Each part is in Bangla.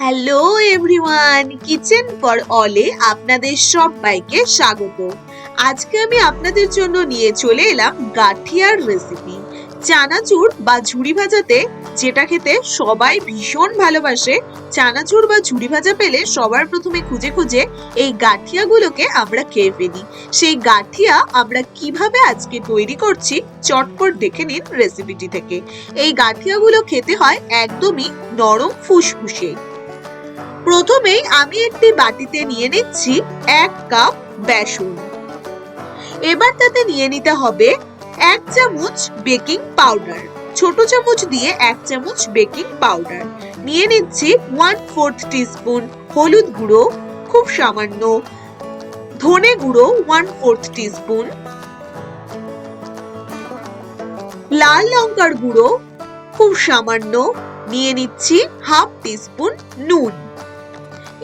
হ্যালো এভরিওয়ান, কিচেন ফর অলে আপনাদের সবাইকে স্বাগত। আজকে আমি আপনাদের জন্য নিয়ে চলে এলাম গাঠিয়ার রেসিপি। চানাচুর বা ঝুরি ভাজাতে যেটা খেতে সবাই ভীষণ ভালোবাসে, চানাচুর বা ঝুরি ভাজা পেলে সবার প্রথমে খুঁজে খুঁজে এই গাঠিয়াগুলোকে আমরা খেয়ে ফেলি। সেই গাঠিয়া আমরা কিভাবে আজকে তৈরি করছি চটপট দেখে নিন রেসিপিটি থেকে। এই গাঠিয়াগুলো খেতে হয় একদমই নরম ফুসফুসে। প্রথমেই আমি একটি বাটিতে নিয়ে নিচ্ছি 1 কাপ বেসন। এবার তাতে নিয়ে নিতে হবে 1 চামচ বেকিং পাউডার, ছোট চামচ দিয়ে 1 চামচ বেকিং পাউডার। নিয়ে নিচ্ছি 1/4 টিস্পুন হলুদ গুঁড়ো, খুব সামান্য ধনে গুঁড়ো 1/4 টিস্পুন, লাল লঙ্কার গুঁড়ো খুব সামান্য, নিয়ে নিচ্ছি 1/2 টিস্পুন নুন।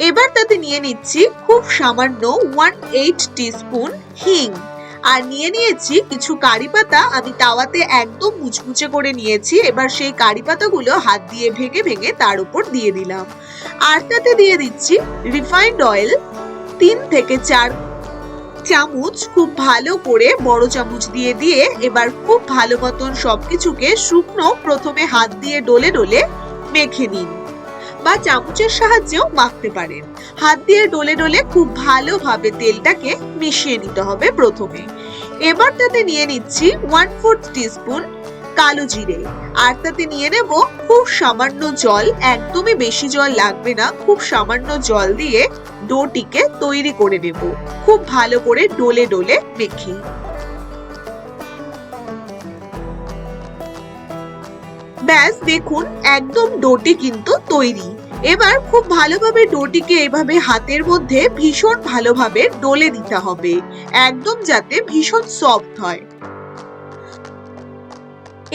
এবার তাতে নিয়ে নিচ্ছি খুব সামান্য 1/8 টিস্পুন হিং, আর নিয়ে নিয়েছি কিছু কারি পাতা। আমি তাওয়াতে একদম মুচমুচে করে নিয়েছি। এবার সেই কারি পাতাগুলো হাত দিয়ে ভেঙে ভেঙে তার উপর দিয়ে দিলাম। আর তাতে দিয়ে দিচ্ছি রিফাইন্ড অয়েল 3 থেকে 4 চামচ, খুব ভালো করে বড় চামচ দিয়ে দিয়ে এবার খুব ভালো মতন সবকিছুকে শুকনো প্রথমে হাত দিয়ে ডলে ডলে মেখে নিন, বা চামচের সাহায্যেও মাখতে পারেন। হাত দিয়ে ডলে ডলে খুব ভালোভাবে তেলটাকে মিশিয়ে নিতে হবে প্রথমে। এবার তাতে নিয়ে নিচ্ছি 1/4 টিস্পুন কালো জিরে, আর তাতে নিয়ে নেব খুব সামান্য জল, একদমই বেশি জল লাগবে না। খুব সামান্য জল দিয়ে ডোটিকে তৈরি করে নেব, খুব ভালো করে ডলে ডলে মেখে। ব্যাস দেখুন, একদম ডোটি কিন্তু তৈরি। এবার খুব ভালোভাবে ডোটিকে এভাবে হাতের মধ্যে ভীষণ ভালোভাবে ডলে দিতে হবে, একদম যাতে ভীষণ সফট হয়।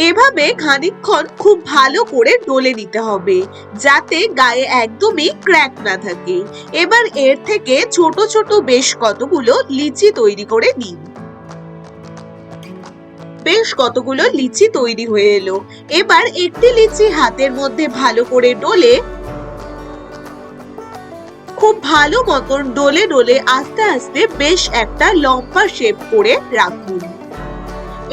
এভাবে খানিকক্ষণ খুব ভালো করে ডলে নিতে হবে, যাতে গায়ে একদমই ক্র্যাক না থাকে। এবার এর থেকে ছোট ছোট বেশ কতগুলো লিচি তৈরি করে নিন। বেশ কতগুলো লিচি তৈরি হয়ে এলো। এবার একটি লিচি হাতের মধ্যে ভালো করে ডলে খুব ভালো মতন ডলে ডলে আস্তে আস্তে বেশ একটা লম্বা শেপ করে রাখুন।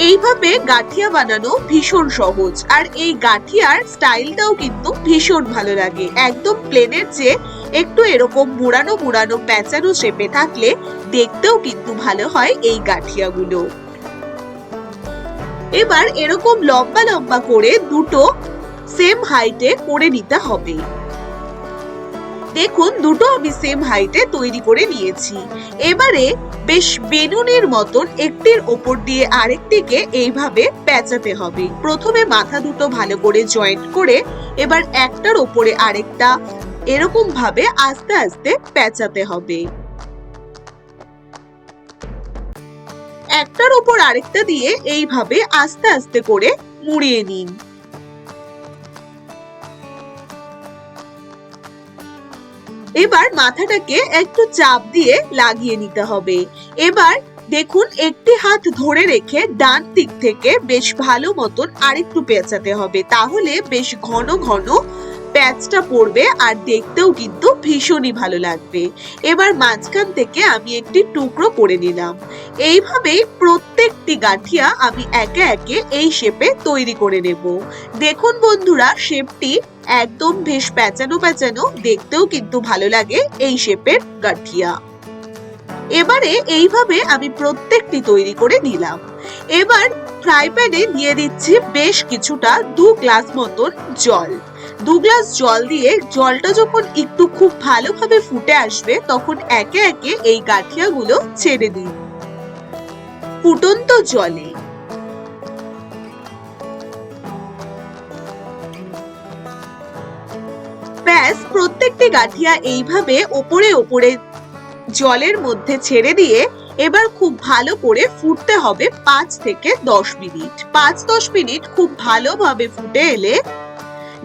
এইভাবে গাঠিয়া বানানো ভীষণ সহজ, আর এই গাঠিয়ার স্টাইলটাও কিন্তু ভীষণ ভালো লাগে। একদম প্লেনের চেয়ে একটু এরকম মুড়ানো মুড়ানো প্যাঁচানো শেপে থাকলে দেখতেও কিন্তু ভালো হয় এই গাঠিয়াগুলো। এবার এরকম লম্বা লম্বা করে দুটো সেম হাইটে করে নিতে হবে। দেখুন, দুটো আমি সেম হাইটে তৈরি করে নিয়েছি। এবারে বেশ বেলুনের মতন একটির ওপর দিয়ে আরেকটিকে এইভাবে পেঁচাতে হবে। প্রথমে মাথা দুটো ভালো করে জয়েন্ট করে এবার একটার ওপরে আরেকটা এরকম ভাবে আস্তে আস্তে পেঁচাতে হবে। একটার ওপর আরেকটা দিয়ে এইভাবে আস্তে আস্তে করে মুড়িয়ে নিন। এবার মাথাটাকে একটু চাপ দিয়ে লাগিয়ে নিতে হবে। এবার দেখুন, একটি হাত ধরে রেখে ডান দিক থেকে বেশ ভালো মতন আরেকটু পেঁচাতে হবে, তাহলে বেশ ঘন ঘন প্যাচটা পড়বে আর দেখতেও কিন্তু ভীষণই ভালো লাগবে। এবার মাঝখান থেকে আমি একটি টুকরো করে নিলাম। এইভাবেই প্রত্যেকটি গাঠিয়া আমি একে একে এই শেপে তৈরি করে নেব। দেখুন বন্ধুরা, শেপটি একদম বেশ প্যাঁচানো প্যাঁচানো, দেখতেও কিন্তু ভালো লাগে এই শেপের গাঠিয়া। এবারে এইভাবে আমি প্রত্যেকটি তৈরি করে নিলাম। এবার ফ্রাই প্যানে দিয়ে দিচ্ছি বেশ কিছুটা 2 গ্লাস মতন জল। 2 গ্লাস জল দিয়ে জলটা যখন একটু খুব ভালোভাবে ফুটে আসবে তখন একে একে এই গাঠিয়াগুলো ছেড়ে দিন ফুটন্ত জলে। ব্যাস, প্রত্যেকটি গাঠিয়া এইভাবে ওপরে ওপরে জলের মধ্যে ছেড়ে দিয়ে এবার খুব ভালো করে ফুটতে হবে 5 থেকে 10 মিনিট। 5-10 মিনিট খুব ভালোভাবে ফুটে এলে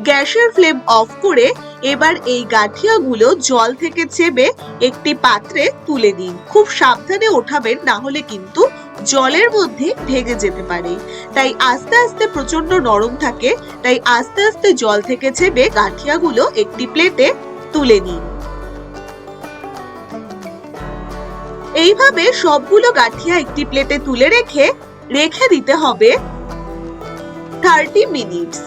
গ্যাসের ফ্লেম অফ করে এবার এই গাঠিয়াগুলো জল থেকে চেপে একটি পাত্রে তুলে দিন। খুব সাবধানে ওঠাবেন, না হলে কিন্তু জলের মধ্যে ভেঙে যেতে পারে। তাই আস্তে আস্তে, প্রচন্ড নরম থাকে, তাই আস্তে আস্তে জল থেকে চেপে গাঠিয়াগুলো একটি প্লেটে তুলে নিন। এইভাবে সবগুলো গাঠিয়া একটি প্লেটে তুলে রেখে দিতে হবে 30 মিনিটস।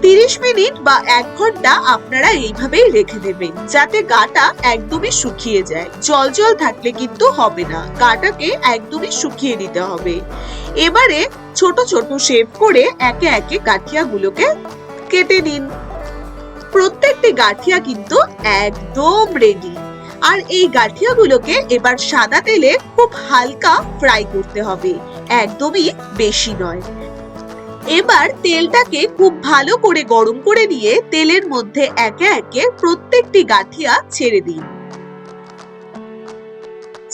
30 মিনিট বা 1 ঘন্টা আপনারা এইভাবেই রেখে দেবেন, যাতে গাটা একদমই শুকিয়ে যায়। জল জল থাকলে কিন্তু হবে না, গাটাকে একদমই শুকিয়ে দিতে হবে। এবারে ছোট ছোট শেপ করে একে একে গাঠিয়াগুলোকে কেটে নিন। প্রত্যেকটি গাঠিয়া কিন্তু একদম রেডি। আর এই গাঠিয়াগুলোকে এবার সাদা তেলে খুব হালকা ফ্রাই করতে হবে, একদমই বেশি নয়। এবার তেলটাকে খুব ভালো করে গরম করে নিয়ে তেলের মধ্যে একে একে প্রত্যেকটি গাঠিয়া ছেড়ে দিন।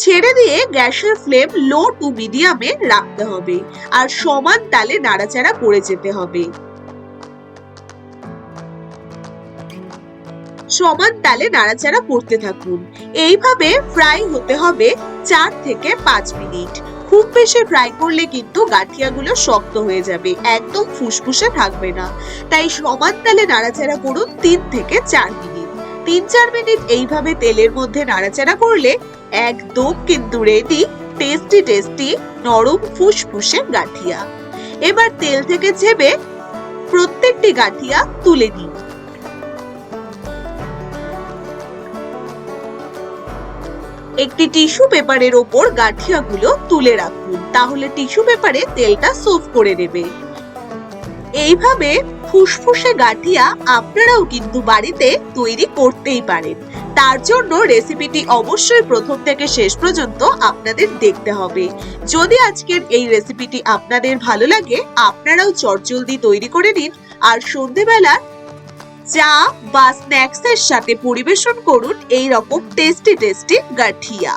ছেড়ে দিয়ে গ্যাসের ফ্লেম লো টু মিডিয়ামে রাখতে হবে আর সমান তালে নাড়াচাড়া করে যেতে হবে। সমান তালে নাড়াচাড়া করতে থাকুন। এইভাবে ফ্রাই হতে হবে 4 থেকে 5 মিনিট। খুব বেশি ফ্রাই করলে কিন্তু গাঠিয়াগুলো শক্ত হয়ে যাবে, একদম ফুসফুসে থাকবে না। তাই সমান তালে নাড়াচাড়া করুন 3 থেকে 4 মিনিট। 3-4 মিনিট এইভাবে তেলের মধ্যে নাড়াচাড়া করলে একদম কিন্তু রেডি টেস্টি টেস্টি নরম ফুসফুসে গাঠিয়া। এবার তেল থেকে ছেড়ে প্রত্যেকটি গাঠিয়া তুলে নিন। একটি টিস্যু পেপারের ওপর গাঠিয়াগুলো তুলে রাখুন, তাহলে টিস্যু পেপারে তেলটা সোক করে নেবে। এইভাবে ফুসফুসে গাঠিয়া আপনারাও কিন্তু বাড়িতে তৈরি করতেই পারেন। তার জন্য রেসিপিটি অবশ্যই প্রথম থেকে শেষ পর্যন্ত আপনাদের দেখতে হবে। যদি আজকের এই রেসিপিটি আপনাদের ভালো লাগে, আপনারাও চটজলদি তৈরি করে নিন আর সন্ধ্যেবেলা চা বা স্ন্যাক্স এর সাথে পরিবেশন করুন এই রকম টেস্টি টেস্টি গাঠিয়া।